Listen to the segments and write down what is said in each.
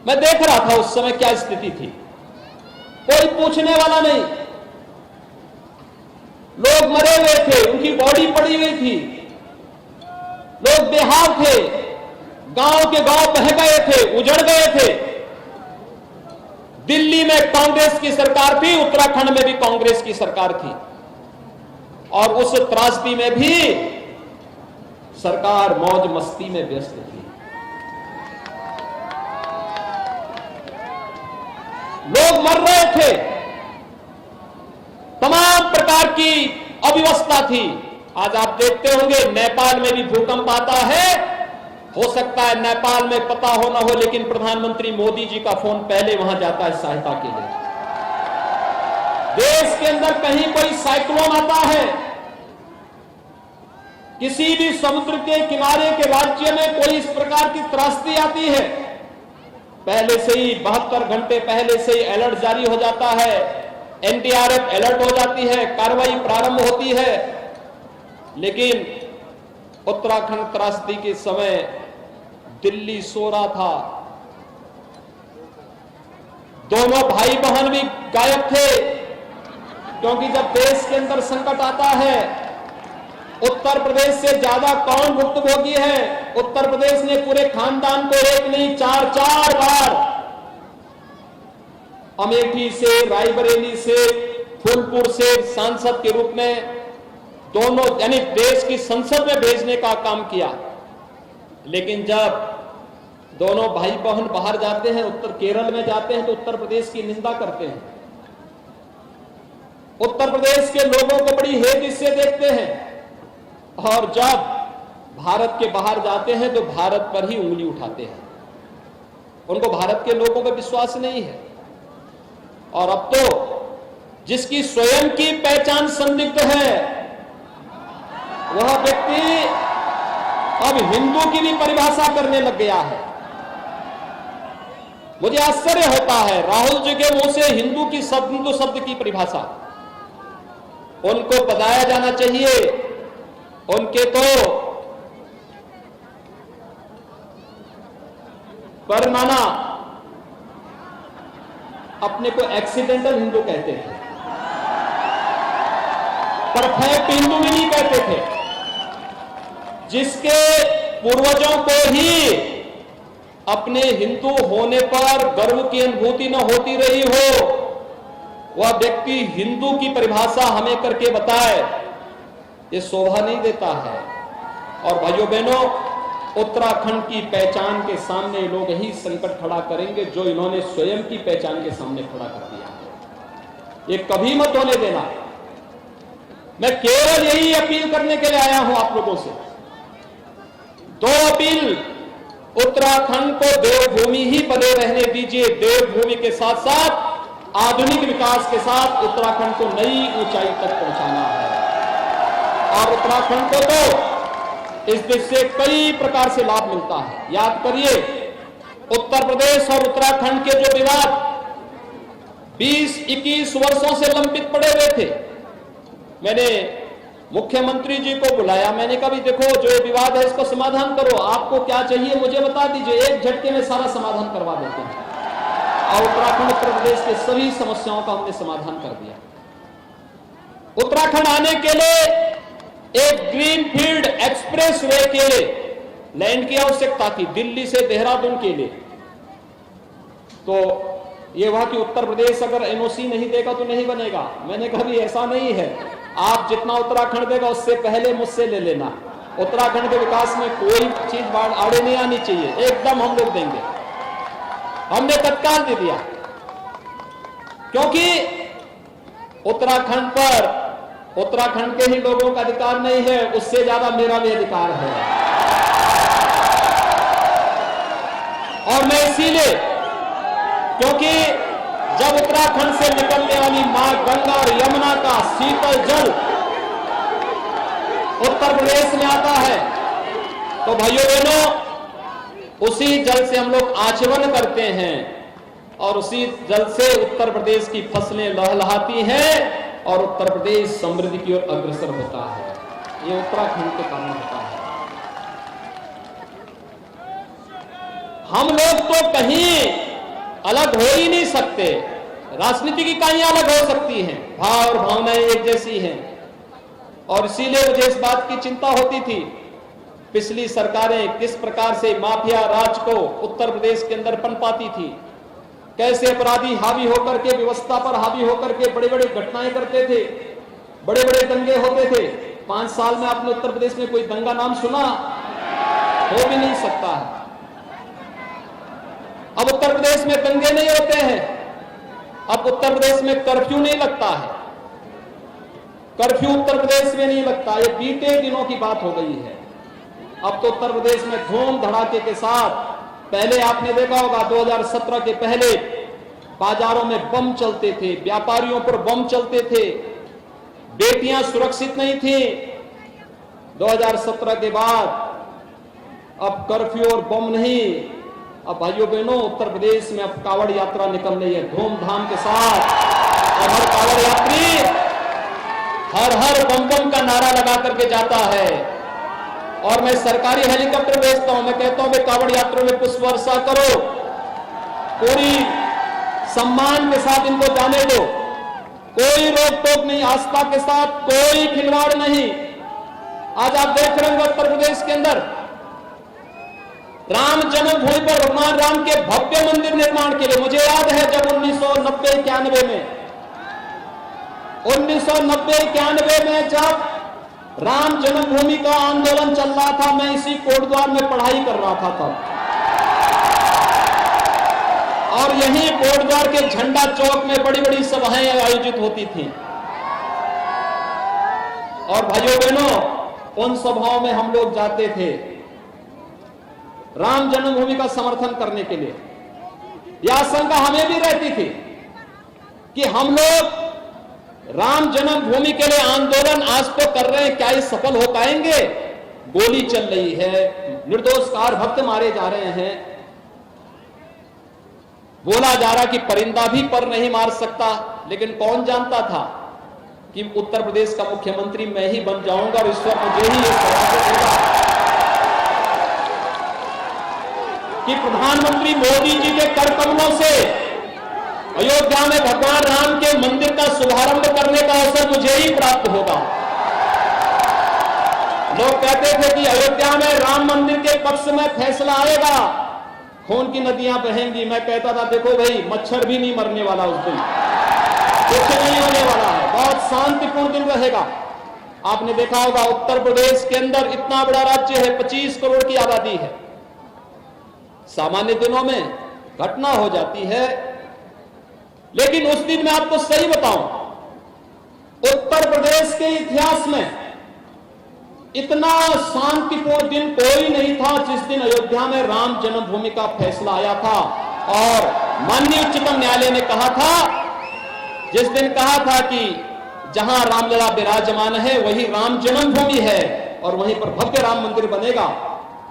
मैं देख रहा था उस समय क्या स्थिति थी, कोई पूछने वाला नहीं। लोग मरे हुए थे, उनकी बॉडी पड़ी हुई थी, लोग बेहाल थे, गांव के गांव बह गए थे, उजड़ गए थे। दिल्ली में कांग्रेस की सरकार थी, उत्तराखंड में भी कांग्रेस की सरकार थी, और उस त्रासदी में भी सरकार मौज मस्ती में व्यस्त थी। लोग मर रहे थे, तमाम प्रकार की अव्यवस्था थी। आज आप देखते होंगे नेपाल में भी भूकंप आता है, हो सकता है नेपाल में पता हो ना हो, लेकिन प्रधानमंत्री मोदी जी का फोन पहले वहां जाता है सहायता के लिए। देश के अंदर कहीं कोई साइक्लोन आता है, किसी भी समुद्र के किनारे के राज्य में कोई इस प्रकार की त्रासदी आती है, पहले से ही 72 घंटे पहले से ही अलर्ट जारी हो जाता है, एनडीआरएफ अलर्ट हो जाती है, कार्रवाई प्रारंभ होती है। लेकिन उत्तराखंड त्रासदी के समय दिल्ली सो रहा था, दोनों भाई बहन भी गायब थे, क्योंकि जब देश के अंदर संकट आता है, उत्तर प्रदेश से ज्यादा कौन भुक्तभोगी है? उत्तर प्रदेश ने पूरे खानदान को एक नहीं 4 बार अमेठी से, रायबरेली से, फूलपुर से सांसद के रूप में दोनों यानी देश की संसद में भेजने का काम किया। लेकिन जब दोनों भाई बहन बाहर जाते हैं, उत्तर केरल में जाते हैं, तो उत्तर प्रदेश की निंदा करते हैं, उत्तर प्रदेश के लोगों को बड़ी हेदी से देखते हैं, और जब भारत के बाहर जाते हैं तो भारत पर ही उंगली उठाते हैं। उनको भारत के लोगों पर विश्वास नहीं है। और अब तो जिसकी स्वयं की पहचान संदिग्ध है, वह व्यक्ति अब हिंदू की भी परिभाषा करने लग गया है। मुझे आश्चर्य होता है, राहुल जी के मुंह से हिंदू शब्द की परिभाषा उनको बताया जाना चाहिए। उनके तो परमाना अपने को एक्सीडेंटल हिंदू कहते थे, परफेक्ट हिंदू भी नहीं कहते थे। जिसके पूर्वजों को ही अपने हिंदू होने पर गर्व की अनुभूति न होती रही हो, वह व्यक्ति हिंदू की परिभाषा हमें करके बताए, ये शोभा नहीं देता है। और भाइयों बहनों, उत्तराखंड की पहचान के सामने लोग यही संकट खड़ा करेंगे जो इन्होंने स्वयं की पहचान के सामने खड़ा कर दिया। ये कभी मत होने देना। मैं केवल यही अपील करने के लिए आया हूं आप लोगों से। 2 अपील, उत्तराखंड को देवभूमि ही बने रहने दीजिए। देवभूमि के साथ साथ आधुनिक विकास के साथ उत्तराखंड को नई ऊंचाई तक पहुंचाना है। और उत्तराखंड को तो इस देश से कई प्रकार से लाभ मिलता है। याद करिए, उत्तर प्रदेश और उत्तराखंड के जो विवाद 20-21 वर्षों से लंबित पड़े हुए थे, मैंने मुख्यमंत्री जी को बुलाया। मैंने कहा भी देखो, जो विवाद है इसको समाधान करो, आपको क्या चाहिए मुझे बता दीजिए, एक झटके में सारा समाधान करवा देते हैं। और उत्तराखंड उत्तर प्रदेश के सभी समस्याओं का हमने समाधान कर दिया। उत्तराखंड आने के लिए एक ग्रीनफील्ड एक्सप्रेस वे के लैंड की आवश्यकता थी, दिल्ली से देहरादून के लिए। तो ये हुआ कि उत्तर प्रदेश अगर एनओसी नहीं देगा तो नहीं बनेगा। मैंने कहा भी ऐसा नहीं है, आप जितना उत्तराखंड देगा उससे पहले मुझसे ले लेना। उत्तराखंड के विकास में कोई चीज बाढ़ आड़े नहीं आनी चाहिए, एकदम हम लोग देंगे। हमने तत्काल दे दिया, क्योंकि उत्तराखंड पर उत्तराखंड के ही लोगों का अधिकार नहीं है, उससे ज्यादा मेरा भी अधिकार है। और मैं इसीलिए, क्योंकि जब उत्तराखंड से निकलने वाली मां गंगा और यमुना का शीतल जल उत्तर प्रदेश में आता है, तो भाइयों बहनों, उसी जल से हम लोग आचमन करते हैं और उसी जल से उत्तर प्रदेश की फसलें लहलहाती हैं और उत्तर प्रदेश समृद्धि की ओर अग्रसर होता है। ये उत्तराखंड के कारण होता है। हम लोग तो कहीं अलग हो ही नहीं सकते। राजनीति की इकाइयां अलग हो सकती हैं, भाव और भावनाएं एक जैसी हैं। और इसीलिए मुझे इस बात की चिंता होती थी, पिछली सरकारें किस प्रकार से माफिया राज को उत्तर प्रदेश के अंदर पनपाती थी, कैसे अपराधी हावी होकर के, व्यवस्था पर हावी होकर के बड़े बड़े घटनाएं करते थे, बड़े बड़े दंगे होते थे। 5 साल में आपने उत्तर प्रदेश में कोई दंगा नाम सुना? हो भी नहीं सकता है। अब उत्तर प्रदेश में दंगे नहीं होते हैं, अब उत्तर प्रदेश में कर्फ्यू नहीं लगता है, कर्फ्यू उत्तर प्रदेश में नहीं लगता। ये बीते दिनों की बात हो गई है। अब तो उत्तर प्रदेश में धूम धड़ाके के साथ, पहले आपने देखा होगा 2017 के पहले बाजारों में बम चलते थे, व्यापारियों पर बम चलते थे, बेटियां सुरक्षित नहीं थी। 2017 के बाद अब कर्फ्यू और बम नहीं, अब भाइयों बहनों उत्तर प्रदेश में अब कावड़ यात्रा निकल रही है धूमधाम के साथ। और हर कावड़ यात्री हर हर बम बम का नारा लगा करके जाता है। और मैं सरकारी हेलीकॉप्टर भेजता हूं, मैं कहता हूं कावड़ यात्रा में पुष्प वर्षा करो, पूरी सम्मान के साथ इनको जाने दो, कोई रोक टोक नहीं, आस्था के साथ कोई खिलवाड़ नहीं। आज आप देख रहे हैं उत्तर प्रदेश के अंदर राम जन्मभूमि पर भगवान राम के भव्य मंदिर निर्माण के लिए, मुझे याद है जब 1990-91 में जब राम जन्मभूमि का आंदोलन चल रहा था, मैं इसी कोटद्वार में पढ़ाई कर रहा था तब, और यहीं कोटद्वार के झंडा चौक में बड़ी बड़ी सभाएं आयोजित होती थी। और भाइयों बहनों उन सभाओं में हम लोग जाते थे राम जन्मभूमि का समर्थन करने के लिए। यह आशंका हमें भी रहती थी कि हम लोग राम जन्मभूमि के लिए आंदोलन आज तो कर रहे हैं, क्या ये सफल हो पाएंगे? गोली चल रही है, निर्दोष कार भक्त मारे जा रहे हैं, बोला जा रहा कि परिंदा भी पर नहीं मार सकता। लेकिन कौन जानता था कि उत्तर प्रदेश का मुख्यमंत्री मैं ही बन जाऊंगा और ईश्वर मुझे ही ये सौभाग्य देगा कि प्रधानमंत्री मोदी जी के कर कमलों से अयोध्या में भगवान राम के मंदिर का शुभारंभ करने का अवसर मुझे ही प्राप्त होगा। लोग कहते थे कि अयोध्या में राम मंदिर के पक्ष में फैसला आएगा, खून की नदियां बहेंगी। मैं कहता था देखो भाई, मच्छर भी नहीं मरने वाला उस दिन, कुछ नहीं होने वाला है, बहुत शांतिपूर्ण दिन रहेगा। आपने देखा होगा उत्तर प्रदेश के अंदर इतना बड़ा राज्य है, 25 करोड़ की आबादी है, सामान्य दिनों में घटना हो जाती है। लेकिन उस दिन मैं आपको सही बताऊं, उत्तर प्रदेश के इतिहास में इतना शांतिपूर्ण दिन कोई नहीं था जिस दिन अयोध्या में राम जन्मभूमि का फैसला आया था। और माननीय उच्चतम न्यायालय ने कहा था, जिस दिन कहा था कि जहां रामलला विराजमान है वही राम जन्मभूमि है और वहीं पर भव्य राम मंदिर बनेगा,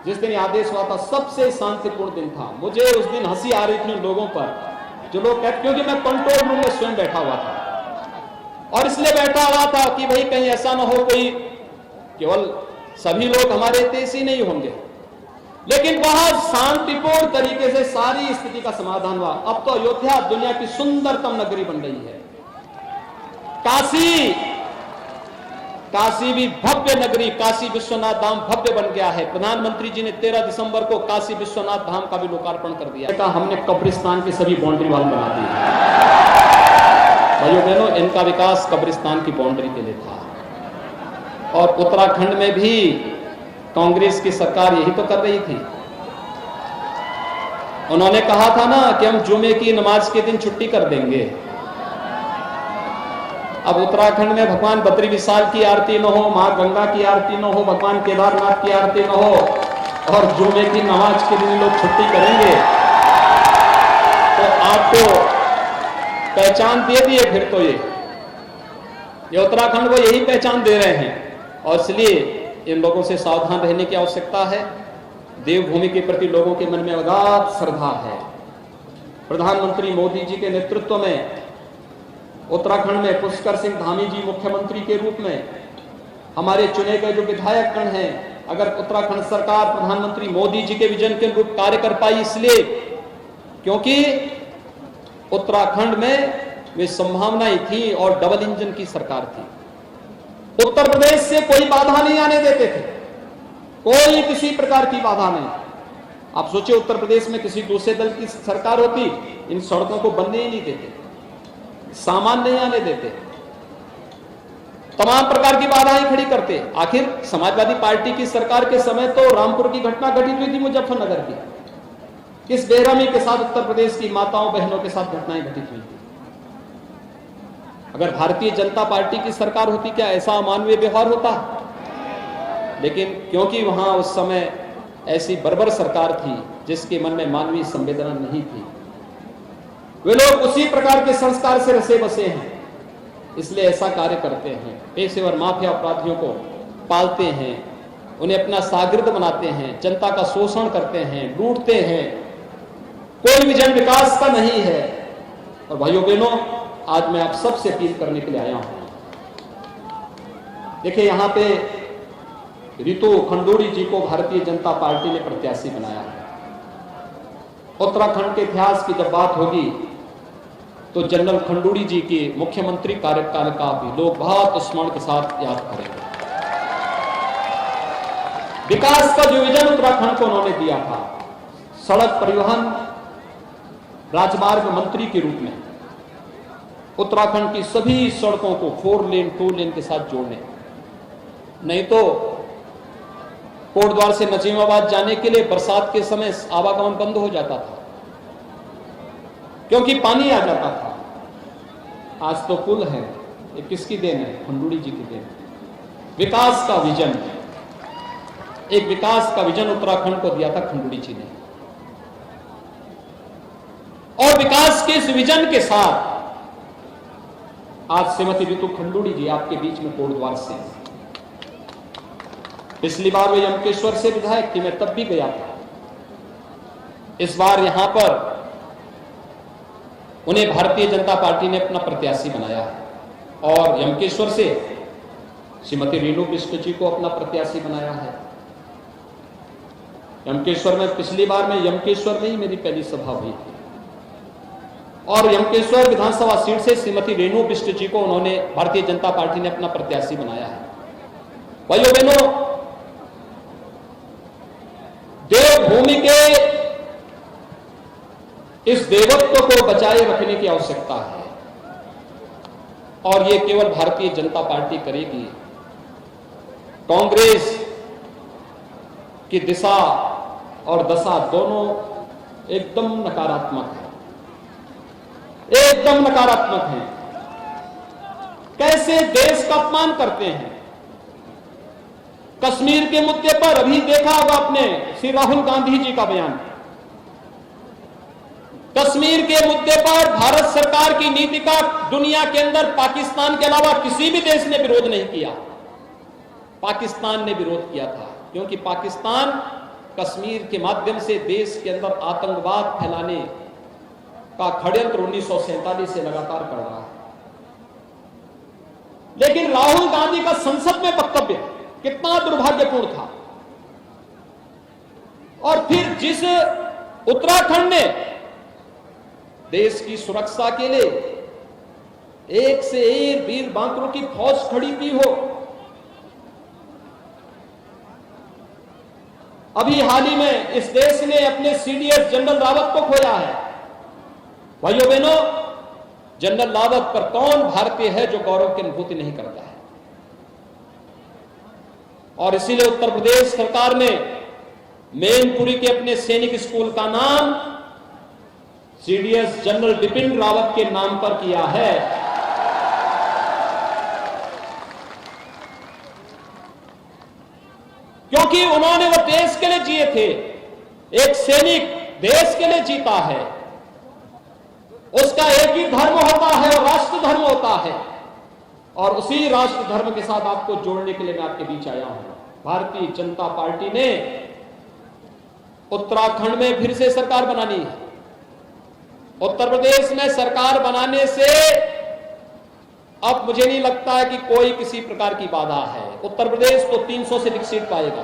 जिस दिन आदेश हुआ था सबसे शांतिपूर्ण दिन था। मुझे उस दिन हंसी आ रही थी उन लोगों पर जो लोग कहते, क्योंकि मैं कंट्रोल रूम में स्वयं बैठा हुआ था और इसलिए बैठा हुआ था कि भाई कहीं ऐसा ना हो कोई केवल सभी लोग हमारे देश ही नहीं होंगे। लेकिन बहुत शांतिपूर्ण तरीके से सारी स्थिति का समाधान हुआ। अब तो अयोध्या दुनिया की सुंदरतम नगरी बन रही है। काशी भी भव्य नगरी, काशी विश्वनाथ धाम भव्य बन गया है। प्रधानमंत्री जी ने 13 दिसंबर को काशी विश्वनाथ धाम का भी लोकार्पण कर दिया। हमने कब्रिस्तान की सभी बाउंड्री वाल बना दी। भाइयों बहनों, इनका विकास कब्रिस्तान की बाउंड्री के लिए था। और उत्तराखंड में भी कांग्रेस की सरकार यही तो कर रही थी। उन्होंने कहा था ना कि हम जुमे की नमाज के दिन छुट्टी कर देंगे। अब उत्तराखंड में भगवान बद्री विशाल की आरती न हो, मां गंगा की आरती न हो, भगवान केदारनाथ की आरती न हो और जुमे की नमाज के दिन लोग छुट्टी करेंगे तो आपको पहचान दे दिए। फिर तो ये उत्तराखंड को यही पहचान दे रहे हैं और इसलिए इन लोगों से सावधान रहने की आवश्यकता है। देवभूमि के प्रति लोगों के मन में अगाध श्रद्धा है। प्रधानमंत्री मोदी जी के नेतृत्व में उत्तराखंड में पुष्कर सिंह धामी जी मुख्यमंत्री के रूप में, हमारे चुने गए जो विधायक गण हैं, अगर उत्तराखंड सरकार प्रधानमंत्री मोदी जी के विजन के अनुरूप कार्य कर पाई, इसलिए क्योंकि उत्तराखंड में वे संभावनाएं थी और डबल इंजन की सरकार थी। उत्तर प्रदेश से कोई बाधा नहीं आने देते थे, कोई किसी प्रकार की बाधा नहीं। आप सोचिए, उत्तर प्रदेश में किसी दूसरे दल की सरकार होती, इन सड़कों को बनने ही नहीं देते, सामान नहीं आने देते, तमाम प्रकार की बाधाएं खड़ी करते। आखिर समाजवादी पार्टी की सरकार के समय तो रामपुर की घटना घटित हुई थी, मुजफ्फरनगर की। किस बेरहमी के साथ उत्तर प्रदेश की माताओं बहनों के साथ घटनाएं घटित हुई थी। अगर भारतीय जनता पार्टी की सरकार होती, क्या ऐसा अमानवीय व्यवहार होता? लेकिन क्योंकि वहां उस समय ऐसी बर्बर सरकार थी जिसके मन में मानवीय संवेदना नहीं थी, वे लोग उसी प्रकार के संस्कार से रसे बसे हैं, इसलिए ऐसा कार्य करते हैं। पेशेवर माफिया अपराधियों को पालते हैं, उन्हें अपना शागिर्द बनाते हैं, जनता का शोषण करते हैं, लूटते हैं। कोई विजन विकास का नहीं है। और भाइयों बहनों, आज मैं आप सबसे अपील करने के लिए आया हूं। देखिए, यहां पे रितु खंडूड़ी जी को भारतीय जनता पार्टी ने प्रत्याशी बनाया है। उत्तराखंड के इतिहास की जब बात होगी तो जनरल खंडूड़ी जी के मुख्यमंत्री कार्यकाल का भी लोग बहुत स्मरण के साथ याद करेंगे। विकास का जो विजन उत्तराखंड को उन्होंने दिया था, सड़क परिवहन राजमार्ग मंत्री के रूप में उत्तराखंड की सभी सड़कों को 4 लेन 2 लेन के साथ जोड़ने, नहीं तो कोटद्वार से नजीमाबाद जाने के लिए बरसात के समय आवागमन बंद हो जाता था क्योंकि पानी आ जाता था। आज तो पुल है, ये किसकी देन है? खंडूड़ी जी की देन। विकास का विजन, एक विकास का विजन उत्तराखंड को दिया था खंडूड़ी जी ने। और विकास के इस विजन के साथ आज श्रीमती रितु खंडूड़ी जी आपके बीच में कोटद्वार से। पिछली बार वे यमकेश्वर से विधायक थी, मैं तब भी गया था। इस बार यहां पर उन्हें भारतीय जनता पार्टी ने अपना प्रत्याशी बनाया है और यमकेश्वर से श्रीमती रेणु बिष्ट जी को अपना प्रत्याशी बनाया है। यमकेश्वर में पिछली बार में यमकेश्वर में ही मेरी पहली सभा हुई थी और यमकेश्वर विधानसभा सीट से श्रीमती रेणु बिष्ट जी को उन्होंने भारतीय जनता पार्टी ने अपना प्रत्याशी बनाया है। भाइयों बहनों, देवभूमि के इस देवत्व को बचाए रखने की आवश्यकता है और यह केवल भारतीय जनता पार्टी करेगी। कांग्रेस की दिशा और दशा दोनों एकदम नकारात्मक है, एकदम नकारात्मक है। कैसे देश का अपमान करते हैं। कश्मीर के मुद्दे पर अभी देखा होगा आपने श्री राहुल गांधी जी का बयान। कश्मीर के मुद्दे पर भारत सरकार की नीति का दुनिया के अंदर पाकिस्तान के अलावा किसी भी देश ने विरोध नहीं किया। पाकिस्तान ने विरोध किया था क्योंकि पाकिस्तान कश्मीर के माध्यम से देश के अंदर आतंकवाद फैलाने का षड्यंत्र 1947 से लगातार कर रहा है। लेकिन राहुल गांधी का संसद में वक्तव्य कितना दुर्भाग्यपूर्ण था। और फिर जिस उत्तराखंड ने देश की सुरक्षा के लिए एक से एक वीर बांकरों की फौज खड़ी की हो, अभी हाल ही में इस देश ने अपने सीडीएस जनरल रावत को खोया है। भाइयों बहनों, जनरल रावत पर कौन भारतीय है जो गौरव की अनुभूति नहीं करता है। और इसीलिए उत्तर प्रदेश सरकार ने मैनपुरी के अपने सैनिक स्कूल का नाम सीडीएस जनरल बिपिन रावत के नाम पर किया है। क्योंकि उन्होंने वो देश के लिए जिए थे। एक सैनिक देश के लिए जीता है, उसका एक ही धर्म होता है और राष्ट्र धर्म होता है और उसी राष्ट्र धर्म के साथ आपको जोड़ने के लिए मैं आपके बीच आया हूं। भारतीय जनता पार्टी ने उत्तराखंड में फिर से सरकार बनानी है। उत्तर प्रदेश में सरकार बनाने से अब मुझे नहीं लगता है कि कोई किसी प्रकार की बाधा है। उत्तर प्रदेश तो 300 से अधिक सीट पाएगा,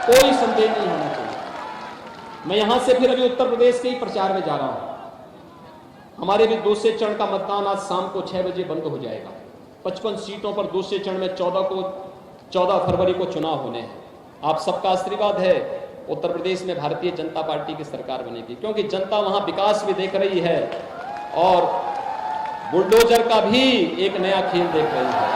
कोई संदेह नहीं होना चाहिए। मैं यहां से फिर अभी उत्तर प्रदेश के ही प्रचार में जा रहा हूं। हमारे भी दूसरे चरण का मतदान आज शाम को 6 बजे बंद हो जाएगा। 55 सीटों पर दूसरे चरण में 14 फरवरी को चुनाव होने हैं। आप सबका आशीर्वाद है, उत्तर प्रदेश में भारतीय जनता पार्टी की सरकार बनेगी, क्योंकि जनता वहां विकास भी देख रही है और बुलडोजर का भी एक नया खेल देख रही है।